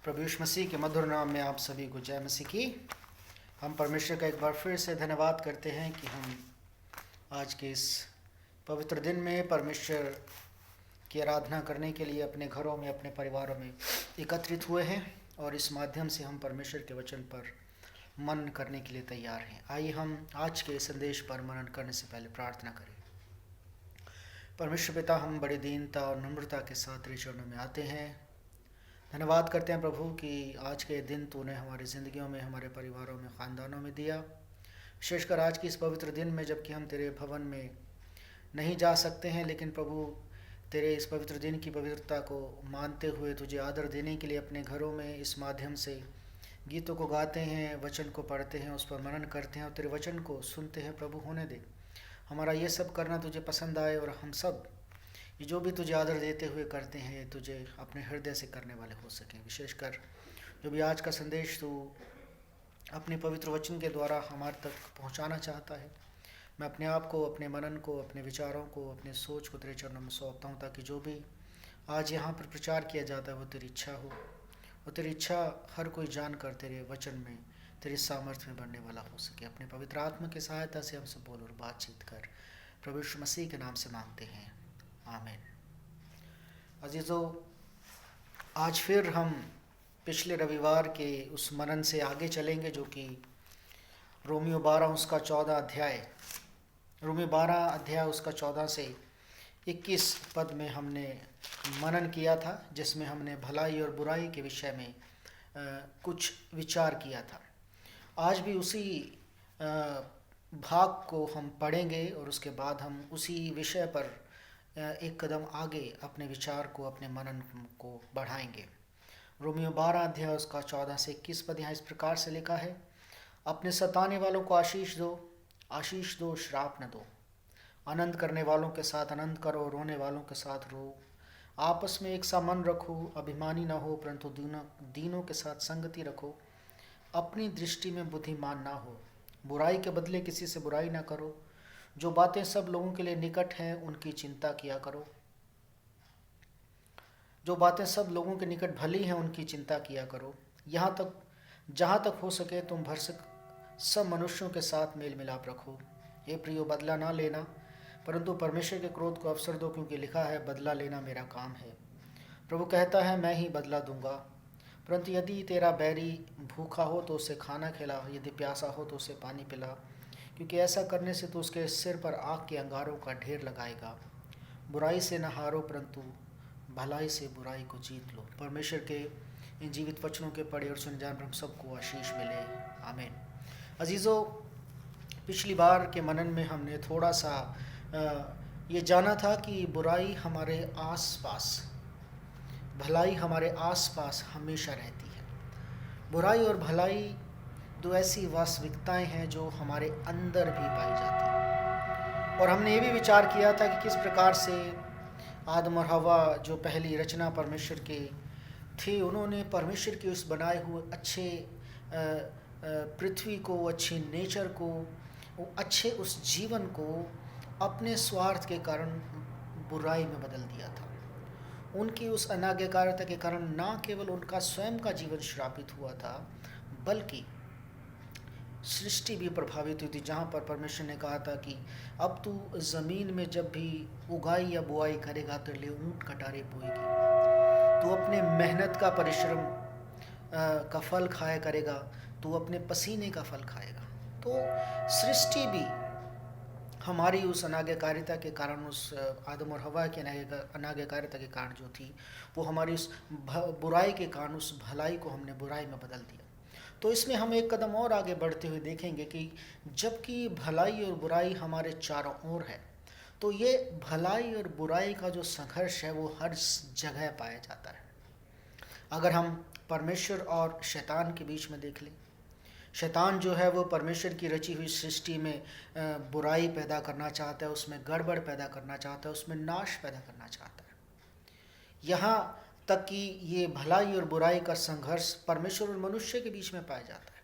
प्रभु यीशु मसीह के मधुर नाम में आप सभी को जय मसीह की। हम परमेश्वर का एक बार फिर से धन्यवाद करते हैं कि हम आज के इस पवित्र दिन में परमेश्वर की आराधना करने के लिए अपने घरों में, अपने परिवारों में एकत्रित हुए हैं और इस माध्यम से हम परमेश्वर के वचन पर मनन करने के लिए तैयार हैं। आइए हम आज के संदेश पर मनन करने से पहले प्रार्थना करें। परमेश्वर पिता, हम बड़ी दीनता और नम्रता के साथ तेरे चरणों में आते हैं। धन्यवाद करते हैं प्रभु कि आज के दिन तूने हमारी ज़िंदगियों में, हमारे परिवारों में, ख़ानदानों में दिया। विशेषकर आज की इस पवित्र दिन में, जबकि हम तेरे भवन में नहीं जा सकते हैं, लेकिन प्रभु तेरे इस पवित्र दिन की पवित्रता को मानते हुए तुझे आदर देने के लिए अपने घरों में इस माध्यम से गीतों को गाते हैं, वचन को पढ़ते हैं, उस पर मनन करते हैं और तेरे वचन को सुनते हैं। प्रभु होने दे हमारा ये सब करना तुझे पसंद आए और हम सब ये जो भी तुझे आदर देते हुए करते हैं तुझे अपने हृदय से करने वाले हो सकें। विशेषकर जो भी आज का संदेश तू अपने पवित्र वचन के द्वारा हमारे तक पहुंचाना चाहता है, मैं अपने आप को, अपने मनन को, अपने विचारों को, अपने सोच को तेरे चरणों में सौंपता हूँ, ताकि जो भी आज यहाँ पर प्रचार किया जाता है वो तेरी इच्छा हो। वो तेरी इच्छा हर कोई जानकर तेरे वचन में, तेरी सामर्थ्य में बढ़ने वाला हो सके। अपने पवित्र आत्मा की सहायता से हमसे बोल और बातचीत कर, प्रभु यीशु मसीह के नाम से मांगते हैं, आमीन। अजीज़ों, आज फिर हम पिछले रविवार के उस मनन से आगे चलेंगे जो कि रोमियो 12 उसका 14 अध्याय, रोमियो 12 अध्याय उसका 14 से 21 पद में हमने मनन किया था, जिसमें हमने भलाई और बुराई के विषय में कुछ विचार किया था। आज भी उसी भाग को हम पढ़ेंगे और उसके बाद हम उसी विषय पर एक कदम आगे अपने विचार को, अपने मनन को बढ़ाएंगे। रोमियो 12 अध्याय उसका 14 से 21 पद यहाँ इस प्रकार से लिखा है, अपने सताने वालों को आशीष दो, आशीष दो, श्राप न दो। आनंद करने वालों के साथ आनंद करो, रोने वालों के साथ रो। आपस में एक सा मन रखो, अभिमानी न हो, परंतु दीनों के साथ संगति रखो। अपनी दृष्टि में बुद्धिमान ना हो, बुराई के बदले किसी से बुराई ना करो। जो बातें सब लोगों के लिए निकट हैं उनकी चिंता किया करो। जो बातें सब लोगों के निकट भली हैं उनकी चिंता किया करो। जहाँ तक हो सके तुम भरसक सब मनुष्यों के साथ मेल मिलाप रखो। हे प्रियो, बदला ना लेना, परंतु परमेश्वर के क्रोध को अवसर दो, क्योंकि लिखा है, बदला लेना मेरा काम है, प्रभु कहता है, मैं ही बदला दूंगा। परंतु यदि तेरा बैरी भूखा हो तो उसे खाना खिला, यदि प्यासा हो तो उसे पानी पिला, क्योंकि ऐसा करने से तो उसके सिर पर आग के अंगारों का ढेर लगाएगा। बुराई से न हारो, परंतु भलाई से बुराई को जीत लो। परमेश्वर के इन जीवित वचनों के पढ़े और सुने जान पर हम सबको आशीष मिले, आमीन। अजीज़ों, पिछली बार के मनन में हमने थोड़ा सा ये जाना था कि बुराई हमारे आसपास, भलाई हमारे आसपास हमेशा रहती है। बुराई और भलाई दो ऐसी वास्तविकताएं हैं जो हमारे अंदर भी पाई जाती हैं। और हमने ये भी विचार किया था कि किस प्रकार से आदम और हवा, जो पहली रचना परमेश्वर के थे, उन्होंने परमेश्वर के उस बनाए हुए अच्छे पृथ्वी को, अच्छे नेचर को, अच्छे उस जीवन को अपने स्वार्थ के कारण बुराई में बदल दिया था। उनकी उस अनाज्ञाकारिता के कारण ना केवल उनका स्वयं का जीवन श्रापित हुआ था, बल्कि सृष्टि भी प्रभावित हुई थी। जहाँ पर परमेश्वर ने कहा था कि अब तू ज़मीन में जब भी उगाई या बुआई करेगा तो ले ऊँट कटारे बोएगी। तू अपने मेहनत का, परिश्रम का फल खाया करेगा, तू अपने पसीने का फल खाएगा। तो सृष्टि भी हमारी उस अनाज्ञाकारिता के कारण, उस आदम और हवा की अनाज्ञाकारिता के कारण जो थी, वो हमारी उस बुराई के कारण उस भलाई को हमने बुराई में बदल दिया। तो इसमें हम एक कदम और आगे बढ़ते हुए देखेंगे कि जबकि भलाई और बुराई हमारे चारों ओर है, तो ये भलाई और बुराई का जो संघर्ष है वो हर जगह पाया जाता है। अगर हम परमेश्वर और शैतान के बीच में देख लें, शैतान जो है वो परमेश्वर की रची हुई सृष्टि में बुराई पैदा करना चाहता है, उसमें गड़बड़ पैदा करना चाहता है, उसमें नाश पैदा करना चाहता है। यहाँ तक कि ये भलाई और बुराई का संघर्ष परमेश्वर और मनुष्य के बीच में पाया जाता है।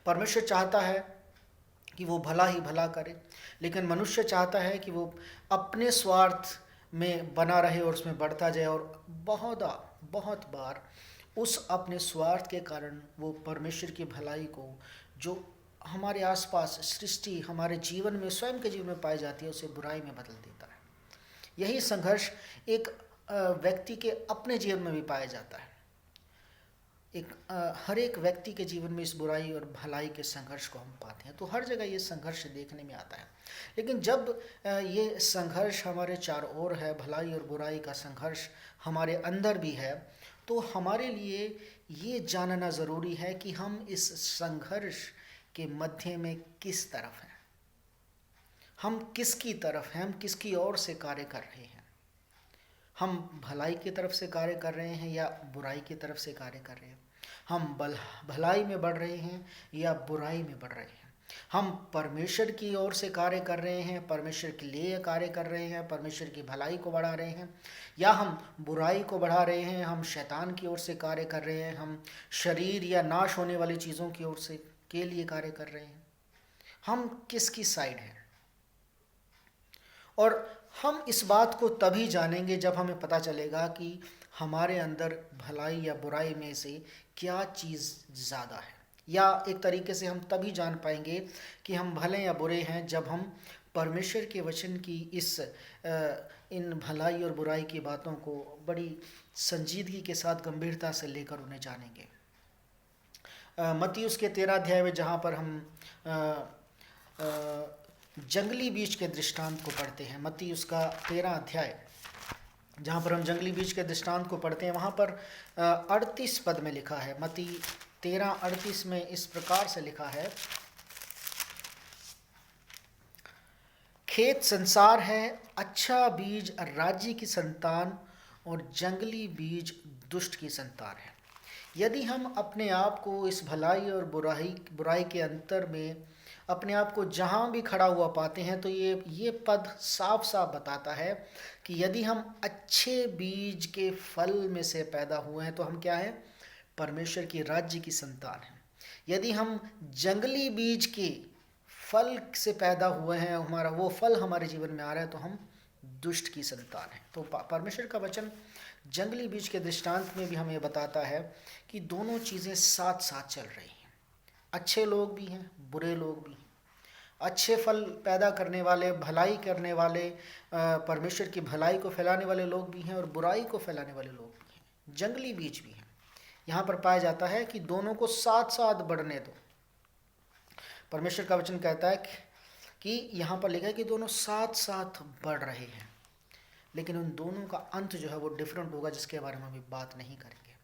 परमेश्वर चाहता है कि वो भला ही भला करे, लेकिन मनुष्य चाहता है कि वो अपने स्वार्थ में बना रहे और उसमें बढ़ता जाए। और बहुत बार उस अपने स्वार्थ के कारण वो परमेश्वर की भलाई को जो हमारे आसपास सृष्टि हमारे जीवन में स्वयं के जीवन में पाई जाती है उसे बुराई में बदल देता है। यही संघर्ष एक व्यक्ति के अपने जीवन में भी पाया जाता है। हर एक व्यक्ति के जीवन में इस बुराई और भलाई के संघर्ष को हम पाते हैं। तो हर जगह ये संघर्ष देखने में आता है। लेकिन जब ये संघर्ष हमारे चारों ओर है, भलाई और बुराई का संघर्ष हमारे अंदर भी है, तो हमारे लिए ये जानना ज़रूरी है कि हम इस संघर्ष के मध्य में किस तरफ हैं, हम किसकी तरफ हैं, हम किसकी ओर से कार्य कर रहे हैं। हम भलाई की तरफ से कार्य कर रहे हैं या बुराई की तरफ से कार्य कर रहे हैं। हम भलाई में बढ़ रहे हैं या बुराई में बढ़ रहे हैं। हम परमेश्वर की ओर से कार्य कर रहे हैं, परमेश्वर के लिए कार्य कर रहे हैं, परमेश्वर की भलाई को बढ़ा रहे हैं, या हम बुराई को बढ़ा रहे हैं, हम शैतान की ओर से कार्य कर रहे हैं, हम शरीर या नाश होने वाली चीज़ों की ओर से के लिए कार्य कर रहे हैं। हम किसकी साइड हैं? और हम इस बात को तभी जानेंगे जब हमें पता चलेगा कि हमारे अंदर भलाई या बुराई में से क्या चीज़ ज़्यादा है। या एक तरीके से हम तभी जान पाएंगे कि हम भले या बुरे हैं जब हम परमेश्वर के वचन की इन भलाई और बुराई की बातों को बड़ी संजीदगी के साथ गंभीरता से लेकर उन्हें जानेंगे। मत्ती उसके 13 अध्याय में जहाँ पर हम जंगली बीज के दृष्टांत को पढ़ते हैं, मत्ती उसका 13 अध्याय जहाँ पर हम जंगली बीज के दृष्टांत को पढ़ते हैं, वहाँ पर 38 पद में लिखा है। मत्ती 13:38 में इस प्रकार से लिखा है, खेत संसार है, अच्छा बीज राज्य की संतान और जंगली बीज दुष्ट की संतान है। यदि हम अपने आप को इस भलाई और बुराई के अंतर में अपने आप को जहाँ भी खड़ा हुआ पाते हैं, तो ये पद साफ साफ बताता है कि यदि हम अच्छे बीज के फल में से पैदा हुए हैं तो हम क्या हैं? परमेश्वर की राज्य की संतान हैं। यदि हम जंगली बीज के फल से पैदा हुए हैं, हमारा वो फल हमारे जीवन में आ रहा है, तो हम दुष्ट की संतान हैं। तो परमेश्वर का वचन जंगली बीज के दृष्टांत में भी हमें बताता है कि दोनों चीज़ें साथ साथ चल रही हैं। अच्छे लोग भी हैं, बुरे लोग भी हैं। अच्छे फल पैदा करने वाले, भलाई करने वाले, परमेश्वर की भलाई को फैलाने वाले लोग भी हैं और बुराई को फैलाने वाले लोग भी हैं। जंगली बीज भी हैं। यहाँ पर पाया जाता है कि दोनों को साथ साथ बढ़ने दो। परमेश्वर का वचन कहता है कि यहाँ पर लिखा है कि दोनों साथ साथ बढ़ रहे हैं, लेकिन उन दोनों का अंत जो है वो डिफरेंट होगा, जिसके बारे में हम बात नहीं करेंगे।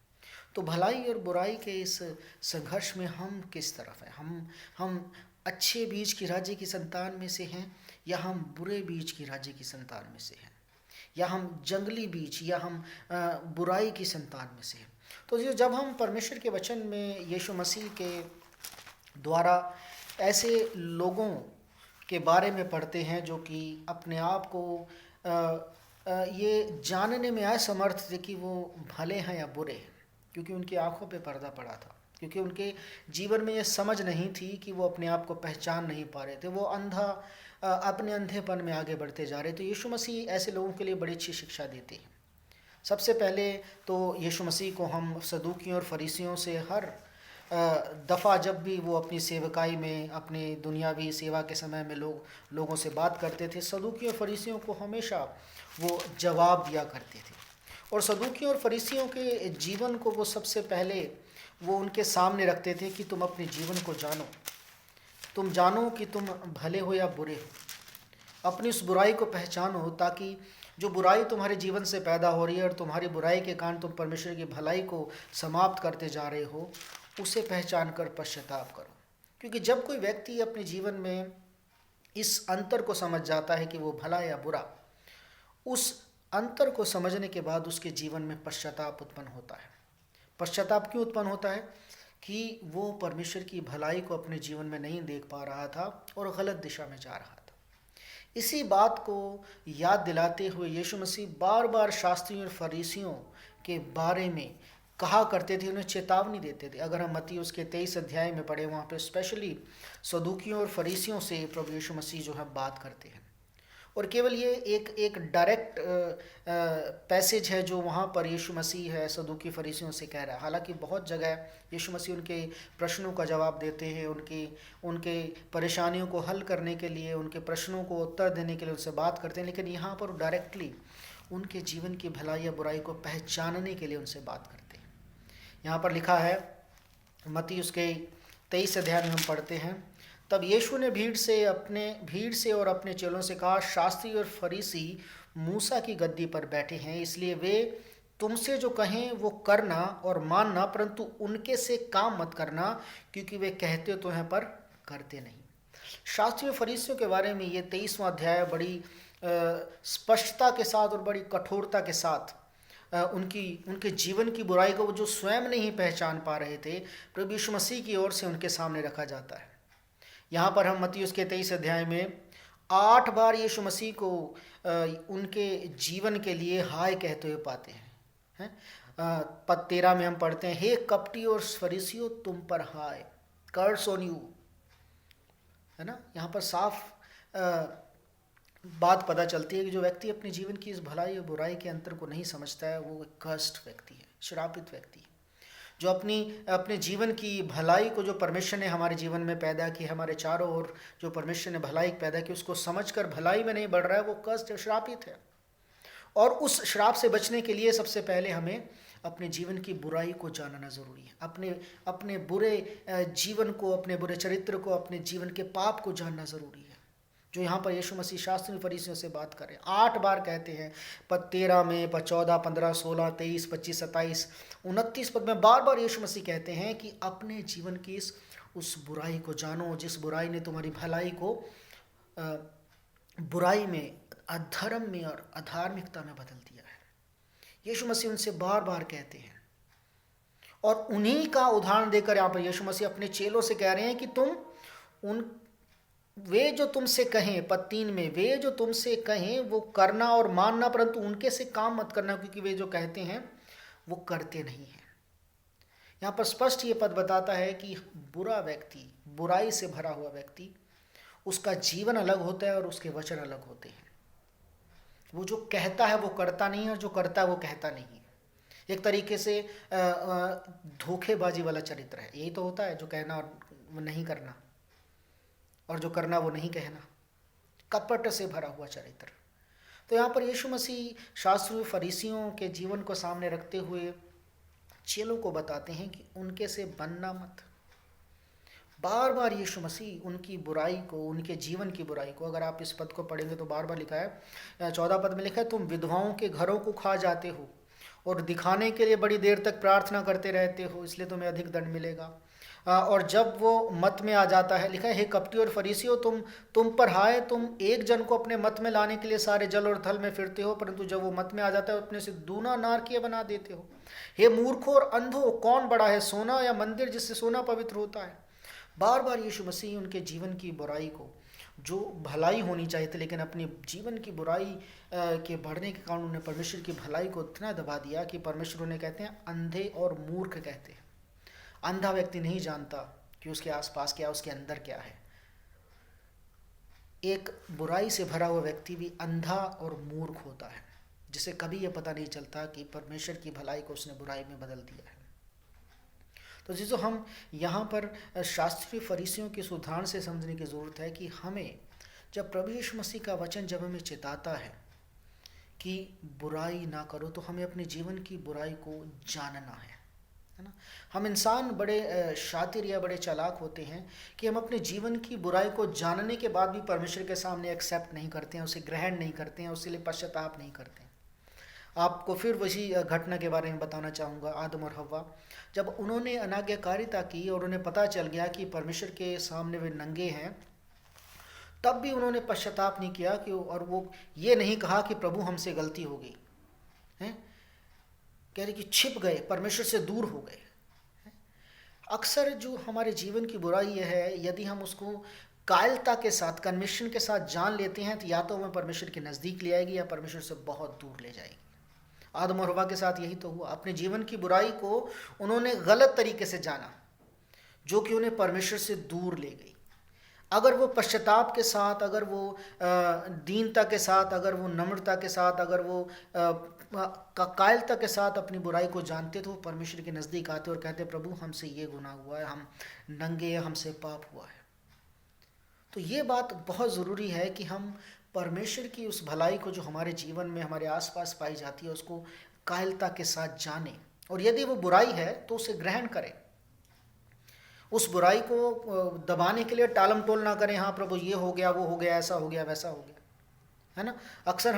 तो भलाई और बुराई के इस संघर्ष में हम किस तरफ हैं? हम अच्छे बीज की राज्य की संतान में से हैं या हम बुरे बीज की राज्य की संतान में से हैं, या हम जंगली बीज या हम बुराई की संतान में से हैं। तो जब हम परमेश्वर के वचन में यीशु मसीह के द्वारा ऐसे लोगों के बारे में पढ़ते हैं जो कि अपने आप को ये जानने में असमर्थ थे कि वो भले हैं या बुरे हैं, क्योंकि उनकी आंखों पे पर्दा पड़ा था, क्योंकि उनके जीवन में ये समझ नहीं थी कि वो अपने आप को पहचान नहीं पा रहे थे, वो अपने अंधेपन में आगे बढ़ते जा रहे थे। यीशु मसीह ऐसे लोगों के लिए बड़ी अच्छी शिक्षा देते हैं। सबसे पहले तो यीशु मसीह को हम सदूकियों और फरीसियों से हर दफ़ा जब भी वो अपनी सेवकाई में, अपनी दुनियावी सेवा के समय में लोगों से बात करते थे, सदूकियों और फरीसियों को हमेशा वो जवाब दिया करते थे। और सदूकियों और फरीसियों के जीवन को वो सबसे पहले वो उनके सामने रखते थे कि तुम अपने जीवन को जानो, तुम जानो कि तुम भले हो या बुरे हो। अपनी उस बुराई को पहचानो, ताकि जो बुराई तुम्हारे जीवन से पैदा हो रही है और तुम्हारी बुराई के कारण तुम परमेश्वर की भलाई को समाप्त करते जा रहे हो, उसे पहचान कर पश्चाताप करो। क्योंकि जब कोई व्यक्ति अपने जीवन में इस अंतर को समझ जाता है कि वो भला या बुरा, उस अंतर को समझने के बाद उसके जीवन में पश्चाताप उत्पन्न होता है। पश्चाताप क्यों उत्पन्न होता है? कि वो परमेश्वर की भलाई को अपने जीवन में नहीं देख पा रहा था और गलत दिशा में जा रहा था। इसी बात को याद दिलाते हुए यीशु मसीह बार बार शास्त्रियों और फरीसियों के बारे में कहा करते थे, उन्हें चेतावनी देते थे। अगर हम मत्ती उसके 23 अध्याय में पढ़े, वहाँ पे स्पेशली सदूकियों और फरीसियों से प्रभु यीशु मसीह जो है बात करते हैं। और केवल ये एक डायरेक्ट पैसेज है जो वहाँ पर यीशु मसीह है सदूकी फरीसियों से कह रहा है। हालांकि बहुत जगह यीशु मसीह उनके प्रश्नों का जवाब देते हैं, उनके परेशानियों को हल करने के लिए, उनके प्रश्नों को उत्तर देने के लिए उनसे बात करते हैं, लेकिन यहाँ पर डायरेक्टली उनके जीवन की भलाई या बुराई को पहचानने के लिए उनसे बात करते हैं। यहाँ पर लिखा है मत्ती उसके 23 अध्याय में हम पढ़ते हैं, तब यीशु ने भीड़ से और अपने चेलों से कहा, शास्त्री और फरीसी मूसा की गद्दी पर बैठे हैं, इसलिए वे तुमसे जो कहें वो करना और मानना, परंतु उनके से काम मत करना, क्योंकि वे कहते तो हैं पर करते नहीं। शास्त्री और फरीसियों के बारे में ये 23वां अध्याय बड़ी स्पष्टता के साथ और बड़ी कठोरता के साथ उनके जीवन की बुराई को जो स्वयं नहीं पहचान पा रहे थे, प्रभु यीशु मसीह की ओर से उनके सामने रखा जाता है। यहाँ पर हम मत्ती उसके 23 अध्याय में 8 बार यीशु मसीह को उनके जीवन के लिए हाय कहते हुए पाते हैं। पद 13 में हम पढ़ते हैं, हे कपटी और फरीसियों तुम पर हाय, कर्स ऑन यू, है ना। यहाँ पर साफ बात पता चलती है कि जो व्यक्ति अपने जीवन की इस भलाई और बुराई के अंतर को नहीं समझता है वो एक कर्स्ड व्यक्ति है, श्रापित व्यक्ति है। जो अपने जीवन की भलाई को जो परमेश्वर ने हमारे जीवन में पैदा की, हमारे चारों ओर जो परमेश्वर ने भलाई पैदा की, उसको समझकर भलाई में नहीं बढ़ रहा है, वो कर्स्ड है, श्रापित है। और उस श्राप से बचने के लिए सबसे पहले हमें अपने जीवन की बुराई को जानना ज़रूरी है। अपने बुरे जीवन को, अपने बुरे चरित्र को, अपने जीवन के पाप को जानना ज़रूरी है, जो यहाँ पर यीशु मसीह शास्त्री फरीसियों से बात कर रहे हैं। 8 बार कहते हैं, पद 13 में, पद 14, 15, 16, 23, 25, 27, 29 पद में बार बार यीशु मसीह कहते हैं कि अपने जीवन की उस बुराई को जानो, जिस बुराई ने तुम्हारी भलाई को बुराई में, अधर्म में और अधार्मिकता में बदल दिया है। यीशु मसीह उनसे बार बार कहते हैं, और उन्हीं का उदाहरण देकर यहाँ पर यीशु मसीह अपने चेलों से कह रहे हैं कि वे जो तुमसे कहें, पद 3 में, वे जो तुमसे कहें वो करना और मानना, परंतु उनके से काम मत करना, क्योंकि वे जो कहते हैं वो करते नहीं हैं। यहाँ पर स्पष्ट ये पद बताता है कि बुरा व्यक्ति, बुराई से भरा हुआ व्यक्ति, उसका जीवन अलग होता है और उसके वचन अलग होते हैं। वो जो कहता है वो करता नहीं है, और जो करता है वो कहता नहीं है। एक तरीके से धोखेबाजी वाला चरित्र है। यही तो होता है, जो कहना और नहीं करना, और जो करना वो नहीं कहना, कपट से भरा हुआ चरित्र। तो यहाँ पर यीशु मसीह शास्त्री फरीसियों के जीवन को सामने रखते हुए चेलों को बताते हैं कि उनके से बनना मत। बार बार यीशु मसीह उनकी बुराई को, उनके जीवन की बुराई को, अगर आप इस पद को पढ़ेंगे तो बार बार लिखा है, 14 पद में लिखा है, तुम विधवाओं के घरों को खा जाते हो और दिखाने के लिए बड़ी देर तक प्रार्थना करते रहते हो, इसलिए तुम्हें अधिक दंड मिलेगा। और जब वो मत में आ जाता है, लिखा है, हे कपटी और फरीसियों तुम पर हाय, तुम एक जन को अपने मत में लाने के लिए सारे जल और थल में फिरते हो, परंतु जब वो मत में आ जाता है अपने से दूना नारकीय बना देते हो। हे मूर्खों और अंधों, कौन बड़ा है, सोना या मंदिर जिससे सोना पवित्र होता है। बार बार यीशु मसीह उनके जीवन की बुराई को, जो भलाई होनी चाहिए थी, लेकिन अपनी जीवन की बुराई के बढ़ने के कारण उन्हें परमेश्वर की भलाई को इतना दबा दिया कि परमेश्वर उन्हें कहते हैं अंधे और मूर्ख कहते हैं। अंधा व्यक्ति नहीं जानता कि उसके आसपास क्या, उसके अंदर क्या है। एक बुराई से भरा हुआ व्यक्ति भी अंधा और मूर्ख होता है, जिसे कभी यह पता नहीं चलता कि परमेश्वर की भलाई को उसने बुराई में बदल दिया है। तो जिसको हम यहाँ पर शास्त्रीय फरीसियों के उदाहरण से समझने की ज़रूरत है कि हमें, जब प्रभु यीशु मसीह का वचन जब हमें चेताता है कि बुराई ना करो, तो हमें अपने जीवन की बुराई को जानना है ना। हम इंसान बड़े शातिर या बड़े चालाक होते हैं कि हम अपने जीवन की बुराई को जानने के बाद भी परमेश्वर के सामने एक्सेप्ट नहीं करते हैं, उसे ग्रहण नहीं करते हैं, उसके लिए पश्चाताप नहीं करते हैं। आपको फिर वही घटना के बारे में बताना चाहूँगा। आदम और हव्वा, जब उन्होंने अनाज्ञाकारिता की और उन्हें पता चल गया कि परमेश्वर के सामने वे नंगे हैं, तब भी उन्होंने पश्चाताप नहीं किया कि, और वो ये नहीं कहा कि प्रभु हमसे गलती हो गई है, कह रहे कि छिप गए, परमेश्वर से दूर हो गए। अक्सर जो हमारे जीवन की बुराई है, यदि हम उसको कायलता के साथ, कन्विक्शन के साथ जान लेते हैं, तो या तो हमें परमेश्वर के नज़दीक ले आएगी या परमेश्वर से बहुत दूर ले जाएगी। आदम और हव्वा के साथ यही तो हुआ। अपने जीवन की बुराई को उन्होंने गलत तरीके से जाना, जो कि उन्हें परमेश्वर से दूर ले गई। अगर वो पश्चाताप के साथ, अगर वो दीनता के साथ, अगर वो नम्रता के साथ, अगर वो कायरता के साथ अपनी बुराई को जानते, तो वो परमेश्वर के नज़दीक आते और कहते प्रभु हमसे ये गुनाह हुआ है, हम नंगे हैं, हमसे पाप हुआ है। तो ये बात बहुत ज़रूरी है कि हम परमेश्वर की उस भलाई को जो हमारे जीवन में हमारे आसपास पाई जाती है उसको कायरता के साथ जानें, और यदि वो बुराई है तो उसे ग्रहण करें। उस बुराई को दबाने के लिए टालम टोल ना करें, हाँ प्रभु ये हो गया, वो हो गया, ऐसा हो गया, वैसा हो गया, है ना। अक्सर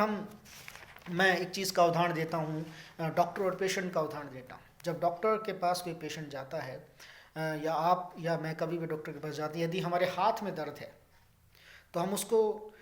मैं एक चीज़ का उदाहरण देता हूँ, डॉक्टर और पेशेंट का उदाहरण देता हूँ। जब डॉक्टर के पास कोई पेशेंट जाता है, या आप या मैं कभी भी डॉक्टर के पास जाते हैं, यदि हमारे हाथ में दर्द है तो हम उसको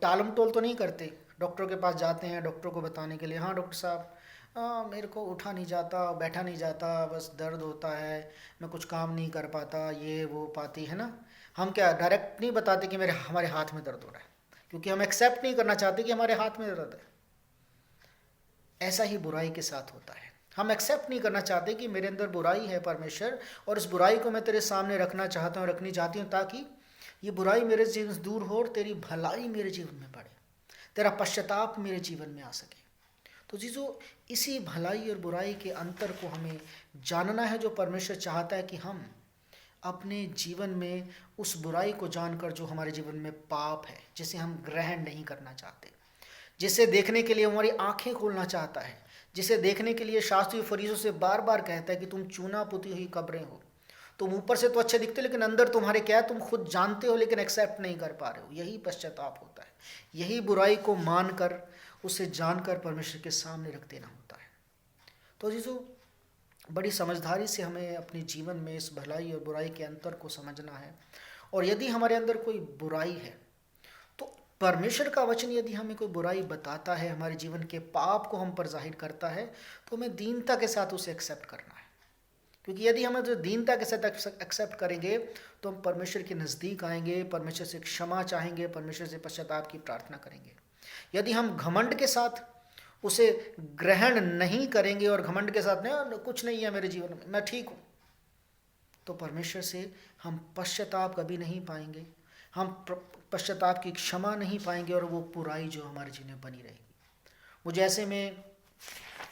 टालम टोल तो नहीं करते। डॉक्टर के पास जाते हैं डॉक्टर को बताने के लिए, हाँ डॉक्टर साहब मेरे को उठा नहीं जाता, बैठा नहीं जाता, बस दर्द होता है, मैं कुछ काम नहीं कर पाता, ये वो पाती है ना। हम क्या डायरेक्ट नहीं बताते कि हमारे हाथ में दर्द हो रहा है, क्योंकि हम एक्सेप्ट नहीं करना चाहते कि हमारे हाथ में दर्द है। ऐसा ही बुराई के साथ होता है। हम एक्सेप्ट नहीं करना चाहते कि मेरे अंदर बुराई है परमेश्वर, और इस बुराई को मैं तेरे सामने रखना चाहता हूँ, रखनी चाहती हूँ, ताकि ये बुराई मेरे जीवन से दूर हो और तेरी भलाई मेरे जीवन में बढ़े, तेरा पश्चाताप मेरे जीवन में आ सके। तो जीजो, इसी भलाई और बुराई के अंतर को हमें जानना है, जो परमेश्वर चाहता है कि हम अपने जीवन में उस बुराई को जानकर जो हमारे जीवन में पाप है, जिसे हम ग्रहण नहीं करना चाहते, जिसे देखने के लिए हमारी आंखें खोलना चाहता है, जिसे देखने के लिए शास्त्री फरीसों से बार बार कहता है कि तुम चूना पुती हुई कब्रें हो, तुम ऊपर से तो अच्छे दिखते लेकिन अंदर तुम्हारे क्या है तुम खुद जानते हो लेकिन एक्सेप्ट नहीं कर पा रहे हो। यही पश्चाताप होता है, यही बुराई को मानकर, उसे जानकर परमेश्वर के सामने रख देना होता है। तो जीजो, बड़ी समझदारी से हमें अपने जीवन में इस भलाई और बुराई के अंतर को समझना है। और यदि हमारे अंदर कोई बुराई है तो परमेश्वर का वचन यदि हमें कोई बुराई बताता है, हमारे जीवन के पाप को हम पर जाहिर करता है, तो हमें दीनता के साथ उसे एक्सेप्ट करना है। क्योंकि यदि हम जो दीनता के साथ एक्सेप्ट करेंगे तो हम परमेश्वर के नज़दीक आएंगे, परमेश्वर से क्षमा चाहेंगे, परमेश्वर से पश्चाताप की प्रार्थना करेंगे। यदि हम घमंड के साथ उसे ग्रहण नहीं करेंगे और घमंड के साथ नहीं, कुछ नहीं है मेरे जीवन में, मैं ठीक हूँ, तो परमेश्वर से हम पश्चाताप कभी नहीं पाएंगे, हम पश्चाताप की क्षमा नहीं पाएंगे, और वो बुराई जो हमारे जीवन में बनी रहेगी। मुझे ऐसे में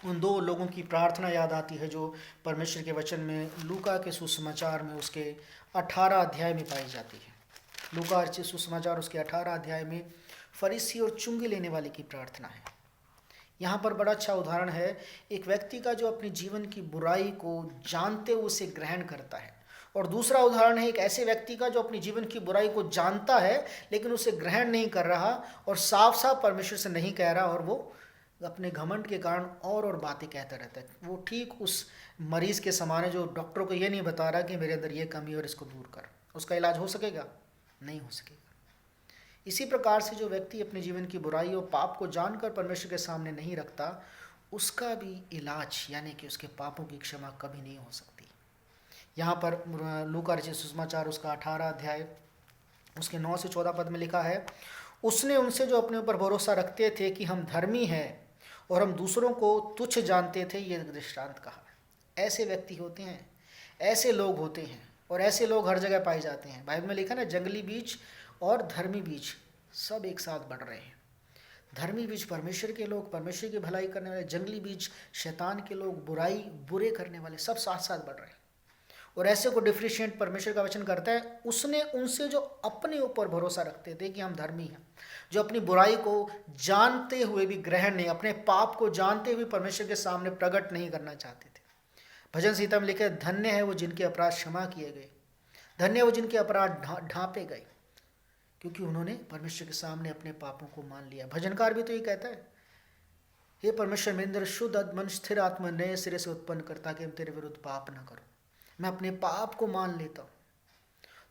उन दो लोगों की प्रार्थना याद आती है जो परमेश्वर के वचन में लूका के सुसमाचार में उसके 18 अध्याय में पाई जाती है। लूका के सुसमाचार उसके 18 अध्याय में फरीसी और चुंगी लेने वाले की प्रार्थना है। यहाँ पर बड़ा अच्छा उदाहरण है एक व्यक्ति का जो अपने जीवन की बुराई को जानते हुए उसे ग्रहण करता है, और दूसरा उदाहरण है एक ऐसे व्यक्ति का जो अपने जीवन की बुराई को जानता है लेकिन उसे ग्रहण नहीं कर रहा और साफ साफ परमेश्वर से नहीं कह रहा, और वो अपने घमंड के कारण और बातें कहता रहता है। वो ठीक उस मरीज के समान है जो डॉक्टर को ये नहीं बता रहा कि मेरे अंदर ये कमी और इसको दूर कर। उसका इलाज हो सकेगा? नहीं हो सकेगा। इसी प्रकार से जो व्यक्ति अपने जीवन की बुराई और पाप को जानकर परमेश्वर के सामने नहीं रखता, उसका भी इलाज यानी कि उसके पापों की क्षमा कभी नहीं हो सकती। यहाँ पर लूका रचित सुसमाचार उसका 18 अध्याय उसके 9 से 14 पद में लिखा है, उसने उनसे जो अपने ऊपर भरोसा रखते थे कि हम धर्मी हैं और हम दूसरों को तुच्छ जानते थे, ये दृष्टांत कहा। ऐसे व्यक्ति होते हैं, ऐसे लोग होते हैं, और ऐसे लोग हर जगह पाए जाते हैं। बाइबल में लिखा ना, जंगली बीज और धर्मी बीज सब एक साथ बढ़ रहे हैं। धर्मी बीज परमेश्वर के लोग, परमेश्वर की भलाई करने वाले, जंगली बीज शैतान के लोग, बुरे करने वाले, सब साथ साथ बढ़ रहे हैं। और ऐसे को डिफ्रेंशिएट परमेश्वर का वचन करता है, उसने उनसे जो अपने ऊपर भरोसा रखते थे कि हम धर्मी हैं, जो अपनी बुराई को जानते हुए भी ग्रहण नहीं, अपने पाप को जानते हुए परमेश्वर के सामने प्रकट नहीं करना चाहते थे। भजन संहिता में लिखे, धन्य है वो जिनके अपराध क्षमा किए गए, धन्य है वो जिनके अपराध ढांपे गए, क्योंकि उन्होंने परमेश्वर के सामने अपने पापों को मान लिया। भजनकार भी तो ये कहता है, हे परमेश्वर मेरे अंदर शुद्ध मन स्थिर आत्मा नए सिरे से उत्पन्न करता कि हम तेरे विरुद्ध पाप न करूं। मैं अपने पाप को मान लेता हूँ।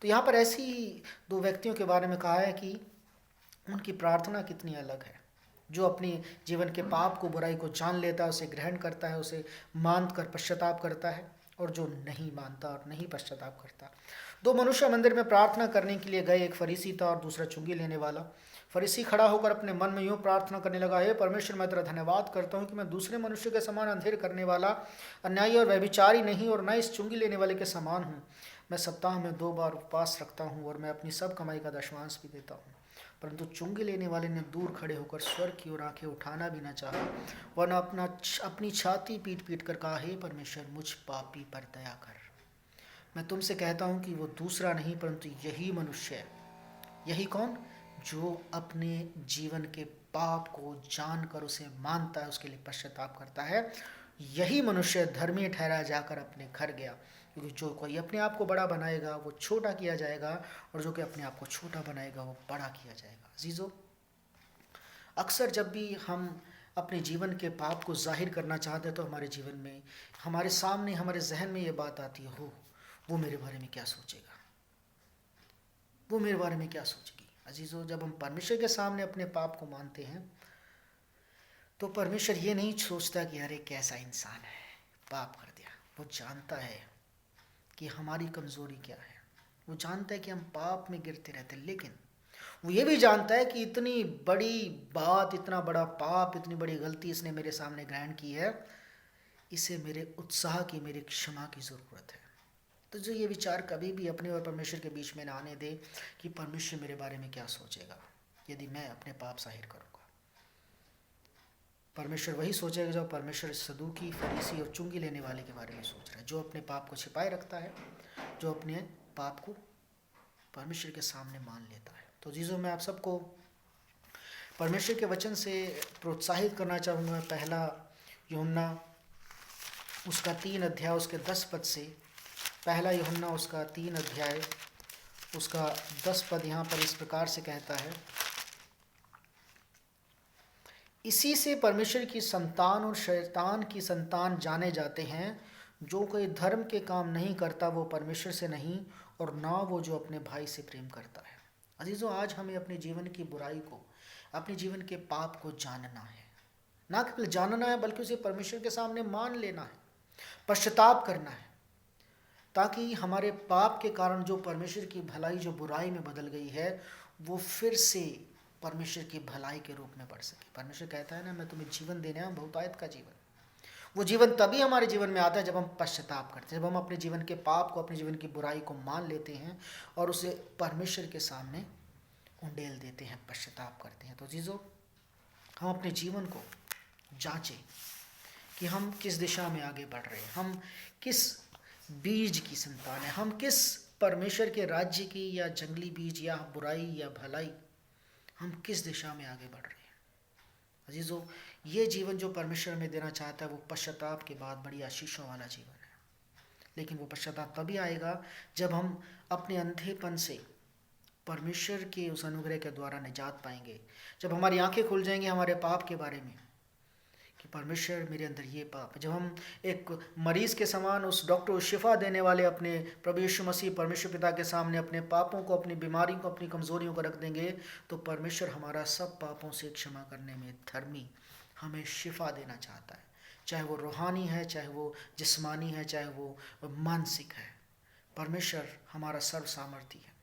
तो यहाँ पर ऐसी दो व्यक्तियों के बारे में कहा है कि उनकी प्रार्थना कितनी अलग है। जो अपनी जीवन के पाप को, बुराई को जान लेता है, उसे ग्रहण करता है, उसे मान कर पश्चाताप करता है, और जो नहीं मानता और नहीं पश्चाताप करता। दो मनुष्य मंदिर में प्रार्थना करने के लिए गए, एक फरीसी था और दूसरा चुंगी लेने वाला। फरीसी खड़ा होकर अपने मन में यूँ प्रार्थना करने लगा, हे परमेश्वर मैं तेरा धन्यवाद करता हूँ कि मैं दूसरे मनुष्य के समान अंधेर करने वाला, अन्यायी और व्यभिचारी नहीं, और न इस चुंगी लेने वाले के समान हूँ। मैं सप्ताह में 2 बार उपवास रखता हूँ और मैं अपनी सब कमाई का दशमांश भी देता हूँ। परंतु चुंगी लेने वाले ने दूर खड़े होकर स्वर्ग की ओर आंखें उठाना भी न चाहा, वरना अपनी छाती पीट पीट कर कहा, हे परमेश्वर, मुझ पापी पर दया कर। मैं तुमसे कहता हूँ कि वो दूसरा नहीं परंतु यही मनुष्य है। यही कौन? जो अपने जीवन के पाप को जानकर उसे मानता है, उसके लिए पश्चाताप करता है। यही मनुष्य धर्मी ठहरा जाकर अपने घर गया, क्योंकि जो कोई अपने आप को बड़ा बनाएगा वो छोटा किया जाएगा, और जो कि अपने आप को छोटा बनाएगा वो बड़ा किया जाएगा। अजीजों, अक्सर जब भी हम अपने जीवन के पाप को जाहिर करना चाहते हैं तो हमारे जीवन में, हमारे सामने, हमारे जहन में ये बात आती है, हो वो मेरे बारे में क्या सोचेगा, वो मेरे बारे में क्या सोचेगी। अजीजों, जब हम परमेश्वर के सामने अपने पाप को मानते हैं तो परमेश्वर ये नहीं सोचता कि अरे कैसा इंसान है, पाप कर दिया। वो जानता है कि हमारी कमज़ोरी क्या है, वो जानता है कि हम पाप में गिरते रहते हैं, लेकिन वो ये भी जानता है कि इतनी बड़ी बात, इतना बड़ा पाप, इतनी बड़ी गलती इसने मेरे सामने ग्रहण की है, इसे मेरे उत्साह की, मेरी क्षमा की ज़रूरत है। तो जो ये विचार कभी भी अपने और परमेश्वर के बीच में ना आने दे कि परमेश्वर मेरे बारे में क्या सोचेगा यदि मैं अपने पाप जाहिर करूँगा। परमेश्वर वही सोचेगा जो परमेश्वर सदूकी, फरीसी और चुंगी लेने वाले के बारे में सोच रहा है, जो अपने पाप को छिपाए रखता है, जो अपने पाप को परमेश्वर के सामने मान लेता है। तो जीजो, मैं आप सबको परमेश्वर के वचन से प्रोत्साहित करना चाहूँगा। पहला यूहन्ना उसका 3 अध्याय उसके 10 पद से, पहला यूहन्ना उसका 3 अध्याय उसका 10 पद यहाँ पर इस प्रकार से कहता है, इसी से परमेश्वर की संतान और शैतान की संतान जाने जाते हैं, जो कोई धर्म के काम नहीं करता वो परमेश्वर से नहीं, और ना वो जो अपने भाई से प्रेम करता है। अजीजों, आज हमें अपने जीवन की बुराई को, अपने जीवन के पाप को जानना है, ना केवल जानना है बल्कि उसे परमेश्वर के सामने मान लेना है, पश्चाताप करना है, ताकि हमारे पाप के कारण जो परमेश्वर की भलाई जो बुराई में बदल गई है वो फिर से परमेश्वर की भलाई के रूप में बढ़ सके। परमेश्वर कहता है ना, मैं तुम्हें जीवन देने आया, बहुतायत का जीवन। वो जीवन तभी हमारे जीवन में आता है जब हम पश्चाताप करते हैं, जब हम अपने जीवन के पाप को, अपने जीवन की बुराई को मान लेते हैं और उसे परमेश्वर के सामने उंडेल देते हैं, पश्चाताप करते हैं। तो जीजो, हम अपने जीवन को जांचें कि हम किस दिशा में आगे बढ़ रहे हैं, हम किस बीज की संतान है, हम किस परमेश्वर के राज्य की या जंगली बीज या बुराई या भलाई, हम किस दिशा में आगे बढ़ रहे हैं। अजीजों, ये जीवन जो परमेश्वर में देना चाहता है वो पश्चाताप के बाद बड़ी आशीषों वाला जीवन है, लेकिन वो पश्चाताप तभी आएगा जब हम अपने अंधेपन से परमेश्वर के उस अनुग्रह के द्वारा निजात पाएंगे, जब हमारी आंखें खुल जाएंगी हमारे पाप के बारे में कि परमेश्वर मेरे अंदर ये पाप। जब हम एक मरीज़ के समान उस डॉक्टर को शिफा देने वाले अपने प्रभु यीशु मसीह परमेश्वर पिता के सामने अपने पापों को, अपनी बीमारी को, अपनी कमज़ोरियों को रख देंगे, तो परमेश्वर हमारा सब पापों से क्षमा करने में धर्मी, हमें शिफा देना चाहता है, चाहे वो रूहानी है, चाहे वो जिस्मानी है, चाहे वो मानसिक है। परमेश्वर हमारा सर्व सामर्थी है।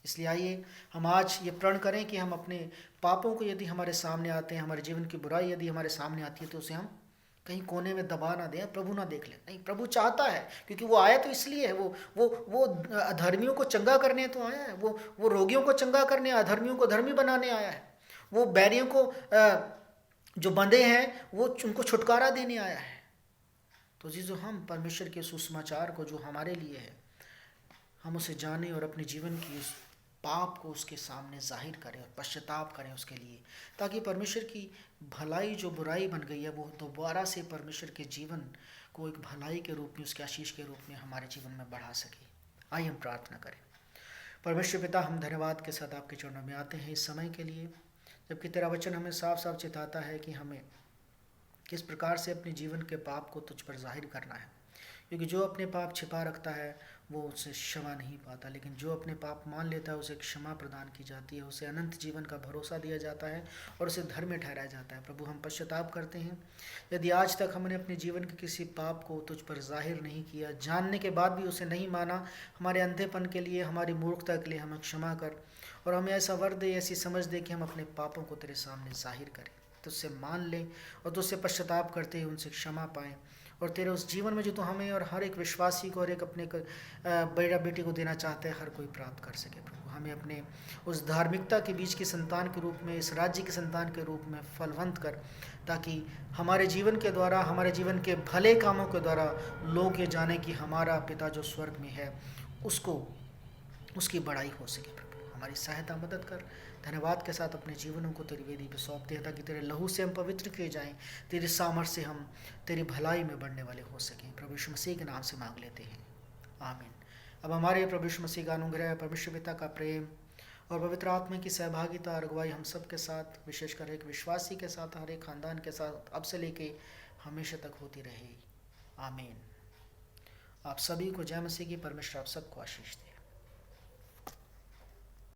इसलिए आइए हम आज ये प्रण करें कि हम अपने पापों को यदि हमारे सामने आते हैं, हमारे जीवन की बुराई यदि हमारे सामने आती है, तो उसे हम कहीं कोने में दबा ना दें, प्रभु ना देख लें। नहीं, प्रभु चाहता है, क्योंकि वो आया तो इसलिए है, वो अधर्मियों को चंगा करने तो आया है, वो रोगियों को चंगा करने, अधर्मियों को धर्मी बनाने आया है, वो बैरियों को जो बंधे हैं वो उनको छुटकारा देने आया है। तो जीजो, हम परमेश्वर के सुसमाचार को जो हमारे लिए है, हम उसे जानें और अपने जीवन की उस पाप को उसके सामने जाहिर करें और पश्चाताप करें उसके लिए, ताकि परमेश्वर की भलाई जो बुराई बन गई है वो दोबारा से परमेश्वर के जीवन को एक भलाई के रूप में, उसके आशीष के रूप में हमारे जीवन में बढ़ा सके। आइए हम प्रार्थना करें। परमेश्वर पिता, हम धन्यवाद के साथ आपके चरणों में आते हैं इस समय के लिए, जबकि तेरा वचन हमें साफ साफ चिताता है कि हमें किस प्रकार से अपने जीवन के पाप को तुझ पर जाहिर करना है, क्योंकि जो अपने पाप छिपा रखता है वो उससे क्षमा नहीं पाता, लेकिन जो अपने पाप मान लेता है उसे क्षमा प्रदान की जाती है, उसे अनंत जीवन का भरोसा दिया जाता है और उसे धर्मी ठहराया जाता है। प्रभु, हम पश्चाताप करते हैं यदि आज तक हमने अपने जीवन के किसी पाप को तुझ पर जाहिर नहीं किया, जानने के बाद भी उसे नहीं माना। हमारे अंधेपन के लिए, हमारी मूर्खता के लिए हमें क्षमा कर, और हमें ऐसा वर दे, ऐसी समझ दे कि हम अपने पापों को तेरे सामने जाहिर करें, तुझसे मान लें और तुझसे पश्चाताप करते ही उनसे क्षमा पाएँ और तेरे उस जीवन में जो तू हमें और हर एक विश्वासी को और एक अपने बेटा बेटी को देना चाहते हैं, हर कोई प्राप्त कर सके प्रभु। हमें अपने उस धार्मिकता के बीच के संतान के रूप में, इस राज्य के संतान के रूप में फलवंत कर, ताकि हमारे जीवन के द्वारा, हमारे जीवन के भले कामों के द्वारा लोग ये जाने कि हमारा पिता जो स्वर्ग में है उसकी बड़ाई हो सके प्रभु। हमारी सहायता मदद कर। धन्यवाद के साथ अपने जीवनों को तेरी वेदी पे सौंपते हैं, ताकि तेरे लहू से हम पवित्र किए जाएं, तेरे सामर्थ्य से हम तेरी भलाई में बढ़ने वाले हो सकें। प्रभु यीशु मसीह के नाम से मांग लेते हैं, आमीन। अब हमारे प्रभु यीशु मसीह का अनुग्रह, परमेश्वर पिता का प्रेम और पवित्र आत्मा की सहभागिता और अगुवाई हम सब के साथ, विशेषकर एक विश्वासी के साथ, हर एक खानदान के साथ अब से लेके हमेशा तक होती रहे, आमीन। आप सभी को जय मसीह की। परमेश्वर आप सबको आशीष दे।